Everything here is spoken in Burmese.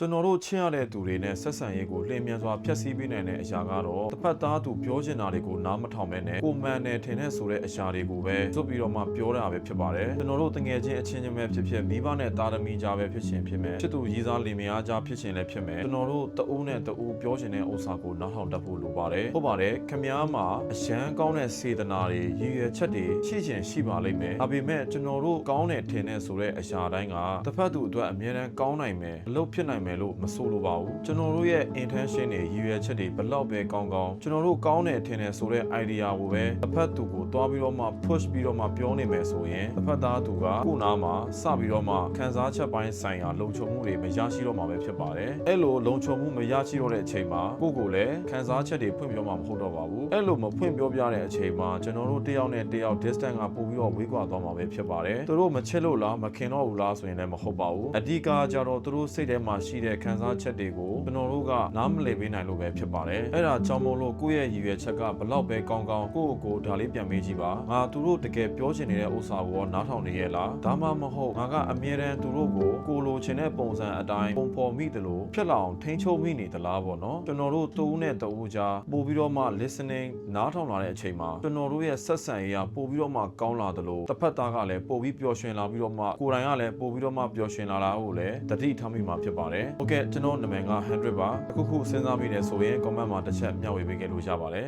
ကျွန်တော်တို့ချင်းရတဲ့သူတွေနဲ့ဆက်ဆံရေးကိုလျင်မြန်စွာဖျက်ဆီးပေးနိုင်တဲ့အရာကတော့တစ်ဖက်သားသူပြောချင်တာတွေကိုနားမထောင်ပဲနဲ့ကိုမှန်တယ်ထင်တဲ့ဆိုတဲ့အရာတွေကိုပဲစွတ်ပြီးတော့မှပြောတာပဲဖြစ်ပါတယ်ကျွန်တော်တို့တငယ်ချင်းအချင်းချင်းပဲဖြစ်ဖြစ်မိဘနဲ့သားသမီးကြားပဲဖြစ်ရှင်ဖြစ်မယ်ဖြစ်သူရေးစားလင်မယားကြားဖြစ်ရှင်လည်းဖြစ်မယ်ကျွန်တော်တို့တဦးနဲ့တဦးပြောချင်တဲ့ဥစ္စာကိုနားထောင်တတ်ဖို့လိုပါတယ်ဟုတ်ပါတယ်ခင်ဗျားမှာအရန်ကောင်းတဲ့စေတနာတွေရည်ရွယ်ချက်တွေရှိချင်ရှိပါလိမ့်မယ်ဒါပေမဲ့ကျွန်တော်တို့ကောင်းတယ်ထင်တဲ့ဆိုတဲ့အရာတိုင်းကတစ်ဖက်သူအတွက်အမြဲတမ်းကောင်းနိုင်မယ်အလုပ်ဖြစ်နိုင်မယ်လို့မဆိုလိုပါဘူးကျွန်တော်တို့ရဲ့ intention တွေရည်ရွယ်ချက်တွေဘလောက်ပဲကောင်းကောင်းကျွန်တော်တို့ကောင်းတယ်ထင်တယ်ဆိုတဲ့ idea ကိုပဲတစ်ဖက်သူကိုတွားပြီးတော့မှ push ပြီးတော့မှပြောနေမယ်ဆိုရင်တစ်ဖက်သားသူကကိုယ်နာမှာစပြီးတော့မှခံစားချက်ပိုင်းဆိုင်ရာလုံခြုံမှုတွေမရရှိတော့မှာပဲဖြစ်ပါတယ်အဲ့လိုလုံခြုံမှုမရရှိတော့တဲ့အချိန်မှာကိုယ့်ကိုယ်လည်းခံစားချက်တွေဖွင့်ပြောမှာမဟုတ်တော့ပါဘူးအဲ့လိုမဖွင့်ပြောပြတဲ့အချိန်မှာကျွန်တော်တို့တယောက်နဲ့တယောက် distance ကပို့ပြီးတော့ဝေးကွာသွားမှာပဲဖြစ်ပါတယ်သူတို့မချစ်လို့လားမခင်တော့ဘူးလားဆိုရင်လည်းမဟုတ်ပါဘူးအဓိကကြတော့သူတို့စိတ်ထဲမှာရှိတဲ့ခံစားချက်တွေကိုကျွန်တော်တို့ကနားမလည်ပေးနိုင်လို့ပဲဖြစ်ပါတယ်အဲ့ဒါကြောင့်မို့လို့ကိုယ့်ရဲ့ရည်ရွယ်ချက်ကဘလောက်ပဲကောင်းကောင်းကိုယ့်ကိုယ်ဒါလေးပြန်မေးကြည့်ပါငါသူတို့တကယ်ပြောချင်နေတဲ့ဥစ္စာကိုနားထောင်နေရဲ့လားဒါမှမဟုတ်ငါကအမြဲတမ်းသူတို့ကိုလိုချင်တဲ့ပုံစံအတိုင်းပုံဖော်မိတယ်လို့ဖြစ်လာအောင်ထိန်းချုပ်မိနေသလားပေါ့နော်ကျွန်တော်တို့တူးနဲ့တူးကြားပို့ပြီးတော့မှ listening နားထောင်လာတဲ့အချိန်မှာကျွန်တော်တို့ရဲ့ဆက်ဆံရေးကပို့ပြီးတော့မှကောင်းလာတယ်လို့တစ်ဖက်သားကလည်းပို့ပြီးပျော်ရွှင်လာပြီးတော့မှကိုယ်တိုင်ကလည်းပို့ပြီးတော့မှပျော်ရွှင်လာတာကိုလည်းတတိထားမိမှာဖြစ်ပါတယ်ဟုတ်ကဲ့ကျွန်တော်နာမည်က100ပါအခုခုစဉ်းစားမိတယ်ဆိုရင် comment မှာတစ်ချက်မျှဝေပေးခဲ့လို့ရပါတယ်